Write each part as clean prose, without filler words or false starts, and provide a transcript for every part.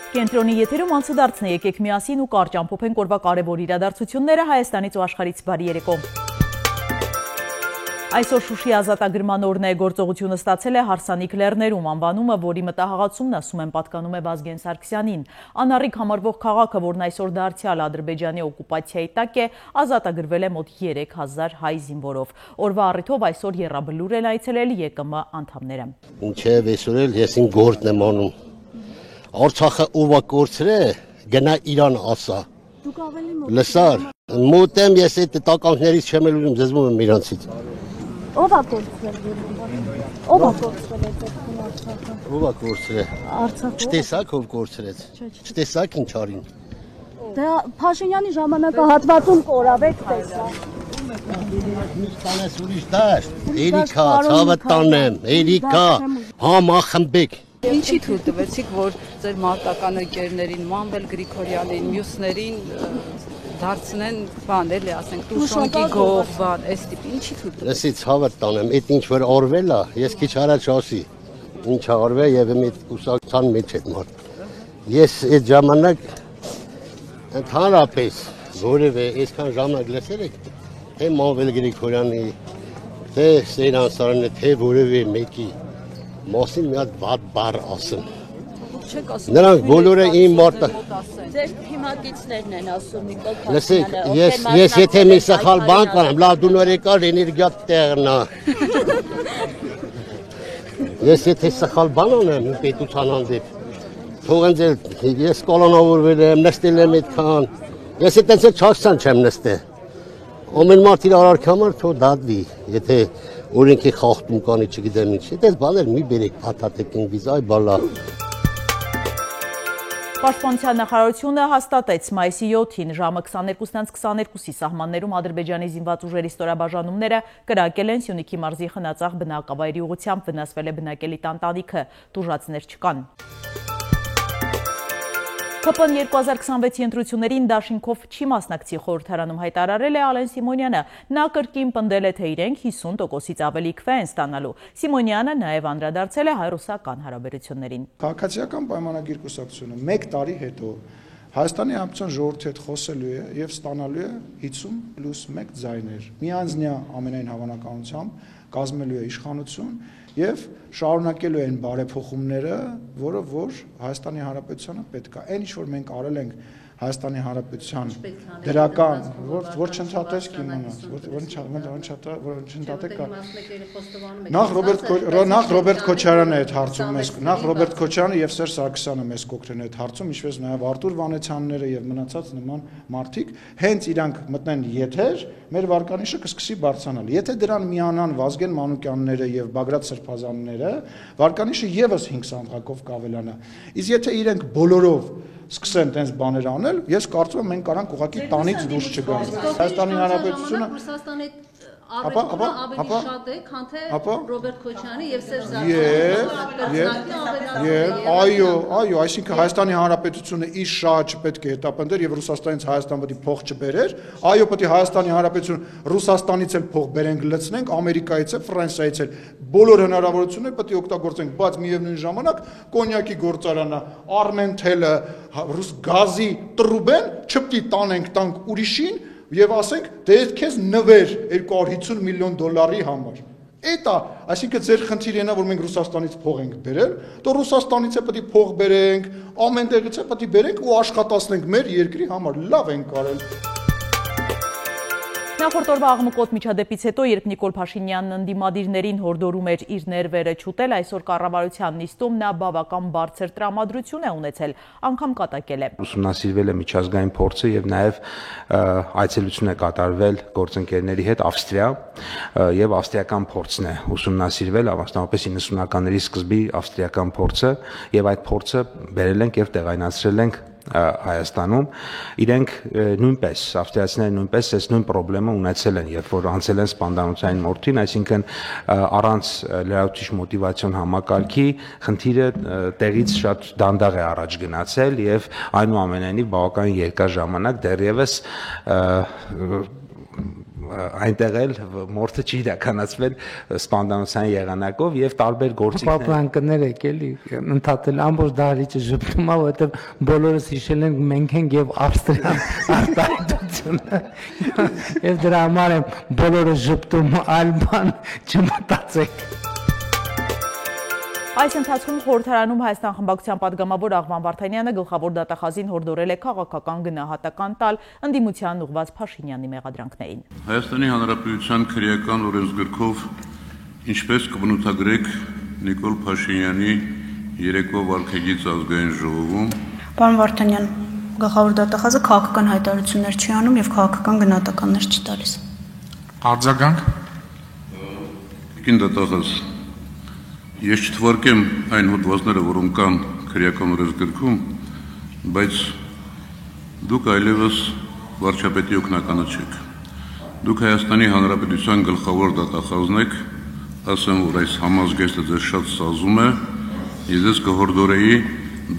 Կենտրոնի եթերում անցուդարձն է, եկեք միասին ու կարճ ամփոփենք օրվա կարևոր իրադարձությունները Հայաստանից ու աշխարհից բարի երեկո։ Այսօր Շուշի ազատագրման օրն է, գործողությունը ստացել է Հարսանիք լեռներում, անվանումը, որի մտահղացումն ասում են պատկանում է Վազգեն Սարգսյանին։ Անառիկ համարվող քաղաքը, որն այսօր դարձյալ Ադրբեջանի օկուպացիայի տակ է, ազատագրվել է մոտ 3000 հայ զինվորով։ Օրվա առիթով այսօր եռաբլուր են այցելել ԵԿՄ անդամները։ Ինչև այսօր էլ ես իմ գործն եմ անում։ Արցախը ով է կորցրել, գնա Իրան ասա։ Դուք ավելի մոտ։ Լսար, մոտ եմ ես այդ տականքներից չեմ ուզում, զզվում եմ իրանցից։ Ով է կորցրել։ Ով է կորցրել այդ Արցախը։ Ով է կորցրել։ Արցախը։ Չտեսակ ով կորցրեց։ Չտեսակ ինչ արին։ Դա Փաշինյանի ժամանակահատվածում կորավեք տեսա։ Տանես ուրիշ դաշ։ Էրիկա, ցավը տանեմ, Էրիկա, համախմբեք։ Ինչի թույլ տվեցիք, որ ձեր մարտական ընկերներին, Մանվել Գրիգորյանին, մյուսներին դարձնեն բան, էլի ասենք, Տուշոնկի գող, բան, այս տիպի, ինչի թույլ տվեցիք։ Լսի ցավը տանեմ, այդ ինչ որ արվել է, ես քիչ առաջ ասի։ Ինչ արվել եւ մի կուսակցության մեջ այդ մարդ։ Ես այդ ժամանակ ընդհանրապես որևէ այսքան ժամանակ լսել եք, թե Մանվել Գրիգորյանի, թե Սեյրան Սարյանի, թե որևէ մեկի Մոսին մի հատ վատ բառ ասում։ Նրանք բոլորը իմ մարտը։ Ձեր թիմակիցներն են ասում Նիկոլ Լսեք, ես եթե մի սխալ բան կանեմ, լավ դու նոր եկար էներգիա տեղն է։ Ես եթե սխալ բան անեմ իմ պետության հանդեպ, թող ինձ ես կոլոնավորվել եմ, նստել եմ այդքան։ Ես այդպես չասցան չեմ նստել։ Ամեն մարդ իր արարքի համար թող դատվի, եթե օրենքի խախտում կանի, չգիտեմ ինչ, այդպես բաներ մի բերեք փաթաթեք ինձ, այ բալա։ Պաշտպանության նախարարությունը հաստատեց մայիսի 7-ին ժամը 22:22-ի սահմաններում Ադրբեջանի զինված ուժերի ստորաբաժանումները կրակել են Սյունիքի մարզի Խնածախ բնակավայրի ուղղությամբ, վնասվել է բնակելի տանտանիքը, տուժածներ չկան։ ԿՊ-ն 2026-ի ընտրություններին դաշինքով չի մասնակցի, խորհրդարանում հայտարարել է Ալեն Սիմոնյանը։ Նա կրկին պնդել է, թե իրենք 50%-ից ավելի քվե են ստանալու։ Սիմոնյանը նաև անդրադարձել է հայ-ռուսական հարաբերություններին։ Քաղաքացիական պայմանագիր կուսակցությունը 1 տարի հետո Հայաստանի Հանրապետության ժողովրդի հետ խոսելու է եւ ստանալու է 50+1 ձայներ։ Միանձնյա ամենայն հավանականությամբ կազմելու է իշխանություն եւ շարունակելու են բարեփոխումները, որը որ Հայաստանի Հանրապետությանը պետք է։ Այն ինչ որ մենք արել ենք Հայաստանի Հանրապետության դրական, որ չընդհատես կիմանաս, որ չընդհատեք։ Նախ Ռոբերտ Քոչարյանը այդ հարցում մեզ, նախ Ռոբերտ Քոչարյանը եւ Սերժ Սարգսյանը մեզ կօգնեն այդ հարցում, ինչպես նաեւ Արտուր Վանեցյանները եւ մնացած նման մարդիկ, հենց իրանք մտնեն եթեր, մեր վարկանիշը կսկսի բարձրանալ։ Եթե դրան միանան Վազգեն Մանուկյանները եւ Բագրատ Սրբազանները, վարկանիշը եւս 5 սանդղակով կավելանա։ Իսկ եթե իրենք բոլորով սկսեն տենց բաներ անել, ես կարծում եմ մենք կարանք ուղղակի տանից դուրս չգանք։ Հայաստանի Հանրապետությունը ավելի շատ է, քան թե Ռոբերտ Քոչարյանի եւ Սերժ Սարգսյանի այո, այսինքն Հայաստանի Հանրապետությունը իր շահը չպետք է հետապնդեր եւ Ռուսաստանից Հայաստան պետք է փող չբերեր, այո, պետք է Հայաստանի Հանրապետությունը Ռուսաստանից էլ փող բերենք լցնենք, Ամերիկայից էլ, Ֆրանսիայից էլ բոլոր հնարավորությունները պետք է օգտագործենք, բայց միևնույն ժամանակ կոնյակի գործարանը, Արմենթելը, ռուս գազի տրուբեն չպետք է տանք ուրիշին եւ ասենք դե քեզ նվեր 250 միլիոն դոլարի համար։ Էտա, այսինքն ձեր խնդիրը նա որ մենք Ռուսաստանից փող ենք բերել, તો Ռուսաստանից է պետք է փող բերենք, ամեն տեղից է պետք է բերենք ու աշխատացնենք մեր երկրի համար։ Լավ ենք կարել։ Նախորդ օրվա աղմկոտ միջադեպից հետո, երբ Նիկոլ Փաշինյանն ընդդիմադիրներին հորդորում էր իր ներվերը չուտել, այսօր կառավարության նիստում նա բավական բարձր տրամադրություն է ունեցել, անգամ կատակել է։ Ուսումնասիրվել է միջազգային փորձը եւ նաեւ այցելություն է կատարվել գործընկերների հետ Ավստրիա եւ ավստրիական փորձն է ուսումնասիրվել, ավաստանապես 90-ականների սկզբի ավստրիական փորձը եւ այդ փորձը բերել ենք եւ տեղայնացրել ենք Հայաստանում իրենք նույնպես ավստրիացիները նույնպես այս նույն խնդրը ունեցել են, երբ որ անցել են սպանդանոցային մորթին, այսինքն առանց լրացուցիչ մոտիվացիոն համակարգի խնդիրը տեղից շատ դանդաղ է առաջ գնացել եւ այնուամենայնիվ բավական երկար ժամանակ դեռևս այնտեղ էլ մորթը չի իրականացվել սպանդանոցային եղանակով եւ տարբեր գործիքներ։ Պապլանքներ եկելի ընդհատել ամբողջ դահլիճը ժպտում ա, որովհետեւ բոլորս հիշել են մենք ենք եւ Ավստրիան արտահայտությունը։ Եվ դրա համար եմ բոլորը ժպտում, այլ բան չմտածեք։ Այս ընթացքում խորհրդարանում Հայաստան խմբակցության պատգամավոր Աղվան Վարդանյանը գլխավոր դատախազին հորդորել է քաղաքական գնահատական տալ ընդդիմության ուղղված Փաշինյանի մեղադրանքներին։ Հայաստանի Հանրապետության քրեական օրենսգրքով ինչպես կբնութագրեք Նիկոլ Փաշինյանի երեկվա վարքագիծ ազգային ժողովում։ Պարոն Վարդանյան, գլխավոր դատախազը քաղաքական հայտարարություններ չի անում եւ քաղաքական գնահատականներ չի տալիս։ Արձագանք։ Կին դատախազ Ես չթվարկեմ այն հոդվածները, որոնք կան քրեական օրենսգրքում, բայց դուք այլևս վարչապետի օգնականը չեք։ Դուք Հայաստանի Հանրապետության գլխավոր դատախազն եք, ասեմ, որ այս համազգեստը ձեզ շատ սազում է, ես ձեզ կհորդորեի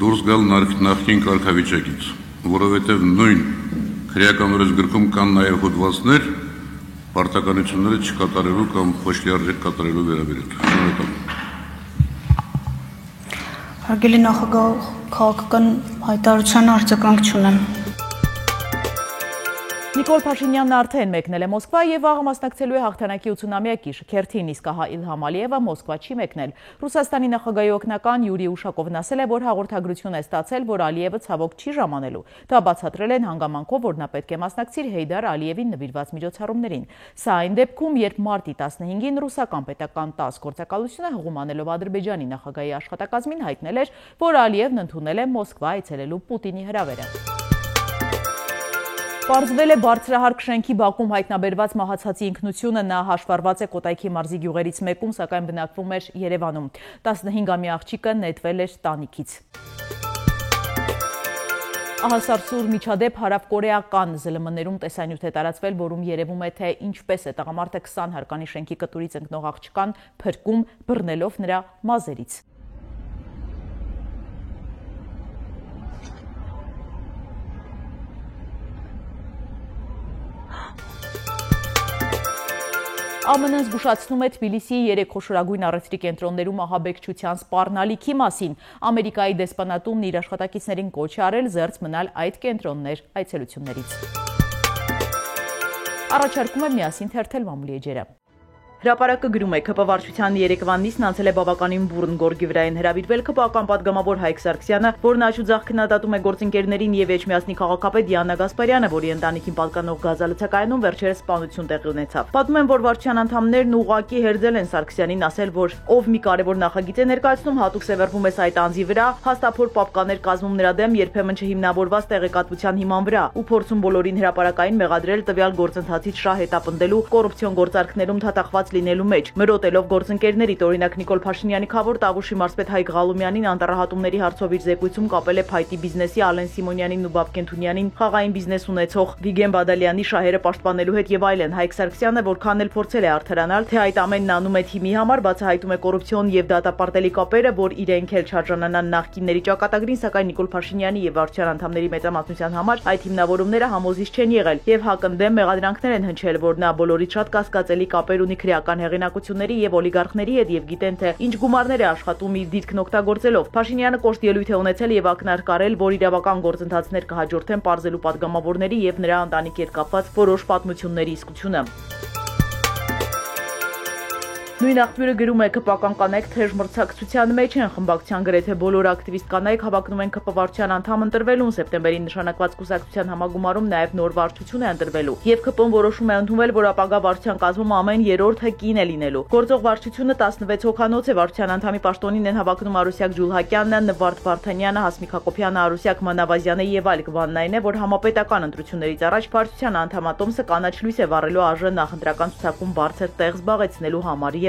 դուրս գալ նախկին կարգավիճակից, որովհետև նույն քրեական օրենսգրքում կան նաև հոդվածներ, պարտականությունները չկատարելու կամ ոչ լիարժեք կատարելու վերաբերյալ։ Շնորհակալ։ Հարգելի նախագահ, քաղաքական հայտարարության արձագանք չունեմ։ Նիկոլ Փաշինյանն արդեն մեկնել է Մոսկվա եւ վաղը մասնակցելու է հաղթանակի 80-ամյակի շքերթին, իսկ ահա Իլհամ Ալիևը Մոսկվա չի մեկնել։ Ռուսաստանի նախագահի օգնական Յուրի Ուշակովն ասել է, որ հաղորդագրություն է ստացել, որ Ալիևը ցավոք չի ժամանելու։ Դա բացատրել են հանգամանքով, որ նա պետք է մասնակցիր Հեյդար Ալիևին նվիրված միջոցառումներին։ Սա այն դեպքում, երբ մարտի 15-ին ռուսական պետական 10 գործակալությունը հղում անելով Ադրբեջանի նախագահի աշխատակազմին հայտնել էր, որ Ալիևն ընդունել է Մոսկվա այցելելու Պուտինի հրավերը։ Պարզվել է բարձրահարկ շենքի բակում հայտնաբերված մահացածի ինքնությունը, նա հաշվառված է Կոտայքի մարզի գյուղերից մեկում, սակայն բնակվում էր Երևանում։ 15-ամյա աղջիկը նետվել էր տանիքից։ Ահասարսուր միջադեպ հարավկորեական ԶԼՄ-ներում տեսանյութ է տարածվել, որում երևում է, թե ինչպես է տղամարդը 20 հարկանի շենքի կտուրից ընկնող աղջկան փրկում, բռնելով նրա մազերից։ ԱՄՆ-ն զգուշացնում է Թբիլիսիի 3 խոշորագույն առևտրի կենտրոններում ահաբեկչության սպառնալիքի մասին։ Ամերիկայի դեսպանատունն իր աշխատակիցներին կոչ է արել զերծ մնալ այդ կենտրոններ այցելություններից։ Առաջարկում է միասին թերթել մամուլի էջերը։ Հրապարակը գրում է, ԿՊ վարչության երեկվան նիստն անցել է բավականին բուռն գորգի վրա են հրավիրվել ԿՊ-ական պատգամավոր Հայկ Սարգսյանը, որն աջուձախ քննադատում է գործընկերներին եւ Էջմիածնի քաղաքապետ Դիանա Գասպարյանը, որի ընտանիքին պատկանող գազալցակայանում վերջերս սպանություն տեղի ունեցավ։ Պատմում են, որ վարչության անդամներն ուղղակի հերձել են Սարգսյանին, ասել, որ ով մի կարևոր նախագիծ է ներկայացնում, հատուկ սևեռվում է այդ անձի վրա, հաստափոր պապկաներ կազմում նրա դեմ, երբեմն չհիմնավորված տեղեկատվության հիման վրա, ու փորձում բոլորին հրապարակային մեղադրել տվյալ գործընթացից շահ հետապնդելու, կոռուպցիոն գործարքներում թաթախված լինելու մեջ, մրոտելով գործընկերներից, օրինակ Նիկոլ Փաշինյանի խավոր Տավուշի մարզպետ Հայկ Ղալումյանին անտառահատումների հարցով իր զեկույցում կապել է փայտի բիզնեսի Ալեն Սիմոնյանին ու Բաբկեն Թունյանին, խաղային բիզնես ունեցող Վիգեն Բադալյանի շահերը պաշտպանելու հետ եւ այլն։ Հայկ Սարգսյանը որքան էլ փորձել է արդարանալ, թե այդ ամենն անում է թիմի համար, բացահայտում է կոռուպցիոն եւ դատապարտելի կապերը, որ իրենք էլ չարժանանան նախկինների ճակատագրին, սակայն Նիկոլ Փաշինյանի եւ վարչության անդամների մեծամասնության համար այդ հիմնավորումները համոզիչ չեն եղել եւ հակընդդեմ մեղադրանքներ են հնչել, որ նա բոլորից շատ կասկածելի կապեր ունի քրեական հեղինակությունների եւ օլիգարխների հետ եւ գիտեն, թե ինչ գումարներ է աշխատում իր դիրքն օգտագործելով։ Փաշինյանը կոշտ ելույթ է ունեցել եւ ակնարկարել, որ իրավական գործընթացներ կհաջորդեն պարզելու պատգամավորների եւ նրա ընտանիքի հետ կապված որոշ պատմությունների իսկությունը։ Նույն աղբյուրը գրում է, ԿՊ-ական կանայք թեժ մրցակցության մեջ են, խմբակցության գրեթե բոլոր ակտիվիստ կանայք հավակնում են ԿՊ վարչության անդամ ընտրվելուն, սեպտեմբերին նշանակված կուսակցության համագումարում նաև նոր վարչություն է ընտրվելու, եւ ԿՊ-ն որոշում է ընդունվել, որ ապագա վարչության կազմում ամեն երրորդը կին է լինելու։ Գործող վարչությունը 16 հոգանոց է, վարչության անդամի պաշտոնին են հավակնում Արուսյակ Ջուլհակյանը, Նվարդ Վարդանյանը, Հասմիկ Հակոբյանը, Արուսյակ Մանավազյանը եւ այլ։ Կվանն այն է, որ համապետական ընտրություններից առաջ վարչության անդամատոմսը կանաչ լույս է վառելու ԱԺ նախընտրական ցուցակում բարձր տեղ զբաղեցնելու համար եւս։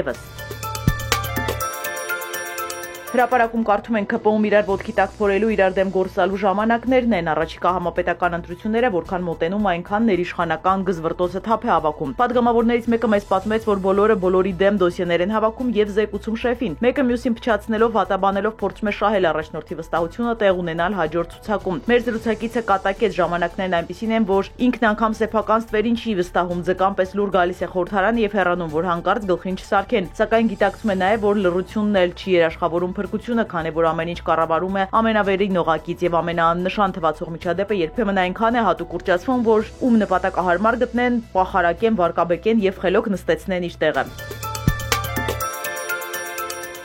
Հրապարակում կարդում ենք ԿՊ-ում իրար ոտքի տակ փորելու, իրար դեմ գործալու ժամանակներն են, առաջիկա համապետական ընտրությունները որքան մոտենում, այնքան ներիշխանական գզվռտոցը թափ է հավաքում։ Պատգամավորներից մեկը մեզ պատմեց, որ բոլորը բոլորի դեմ դոսիեներ են հավաքում եւ զեկուցում շեֆին։ Մեկը մյուսին փչացնելով, վատաբանելով փորձում է շահել առաջնորդի վստահությունը տեղ ունենալ հաջորդ ցուցակում։ Մեր զրուցակիցը կատակեց ժամանակներն այնպիսին են, որ ինքն անգամ սեփական ստվերին չի վստահում, ձկան պես լուր գալիս է խորհրդարան եւ հեռանում, որ հանկարծ գլխին չսարքեն։ Սակայն գիտակցում է նաեւ, որ լռությունն էլ չի երաշխավորում փրկությունը, քանի որ ամեն ինչ կառավարում է ամենավերին օղակից եւ ամենաաննշան թվացող միջադեպը երբեմն այնքան է հատուկ ուռճացվում, որ ում նպատակահարմար գտնեն, պախարակեն, վարկաբեկեն եւ խելոք նստեցնեն իր տեղը։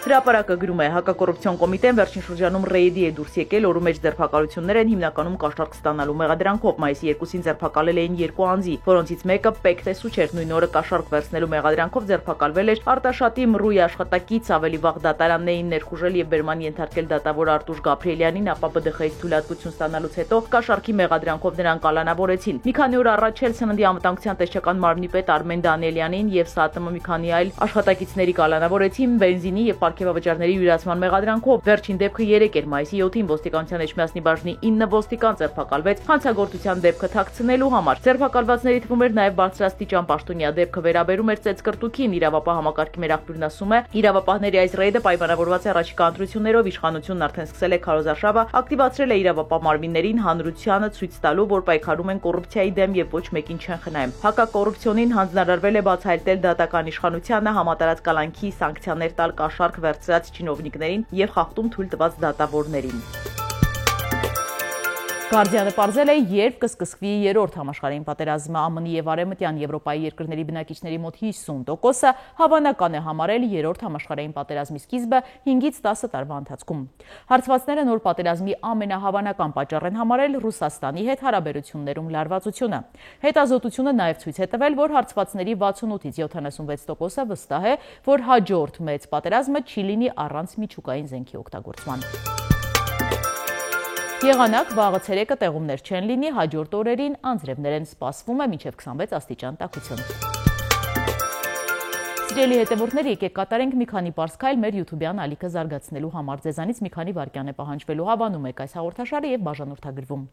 Հրապարակը գրում է հակակոռուպցիոն կոմիտեն վերջին շրջանում ռեյդի է դուրս եկել, որի մեջ ձերբակալություններ են հիմնականում կաշառք ստանալու մեղադրանքով։ Մայիսի 2-ին ձերբակալել էին 2 անձի, որոնցից մեկը պեկտեսու չէր, նույն օրը կաշառք վերցնելու մեղադրանքով ձերբակալվել էր Արտաշատի Մռուի աշխատակից, ավելի վաղ դատարանն էին ներխուժել եւ բերման ենթարկել դատավոր Արտուշ Գաբրիելյանին, ապա ԲԴԽ-ից թույլատվություն ստանալուց հետո կաշառքի մեղադրանքով նրան կալանավորեցին։ Մի քանի օր առաջ էլ Սննդի անվտանգության տեսչական մարմնի պետ Արմեն Դանիելյանին եւ ՍԱՏՄ մի քանի այլ աշխատակիցների կալանավորեցին բենզինի եւ պարգևավճարների յուրացման մեղադրանքով։ Վերջին դեպքը 3 էր, մայիսի 7-ին ոստիկանության Էջմիածնի բաժնի 9 ոստիկան ձերբակալվեց հանցագործության դեպքը թաքցնելու համար։ Ձերբակալվածների թվում էր նաև բարձրաստիճան պաշտոնյա, դեպքը վերաբերում էր ծեծկրտուքին։ Իրավապահ համակարգի մեր աղբյուրն ասում է, իրավապահների այս ռեյդը պայմանավորված է առաջիկա ընտրություններով, իշխանությունն արդեն սկսել է քարոզարշավը, ակտիվացրել է իրավապահ մարմիններին հանրությանը ցույց տալու, որ պայքարում են կոռուպցիայի դեմ եւ ոչ մեկին չեն խնայում։ Հակակոռուպցիոնին հանձնարարվել է բացահայտել դատական իշխանությանը, համատարած կալանքի սանկցիաներ տալ կաշառք վերցրած չինովնիկներին եւ խախտում թույլ տված դատավորներին։ Գարդիանը պարզել է, երբ կսկսվի երրորդ համաշխարհային պատերազմը, ԱՄՆ-ի եւ Արևմտյան Եվրոպայի երկրների բնակիչների մոտ 50%-ը հավանական է համարել երրորդ համաշխարհային պատերազմի սկիզբը 5-ից 10 տարվա ընթացքում։ Հարցվածները նոր պատերազմի ամենահավանական պատճառ են համարել Ռուսաստանի հետ հարաբերություններում լարվածությունը։ Հետազոտությունը նաեւ ցույց է տվել, որ հարցվածների 68-ից 76%-ը վստահ է, որ հաջորդ մեծ պատերազմը չի լինի առանց միջուկային զենքի օգտագործման։ Եղանակ վաղը ցերեկը տեղումներ չեն լինի, հաջորդ օրերին անձրևներ են սպասվում է մինչև 26 աստիճան տաքություն։ Սիրելի հետևորդներ, եկեք կատարենք մի քանի պարզ քայլ մեր YouTube-յան ալիքը զարգացնելու համար։ Ձեզանից մի քանի վայրկյան է պահանջվելու, հավանում եք այս հաղորդաշարը եւ բաժանորդագրվում։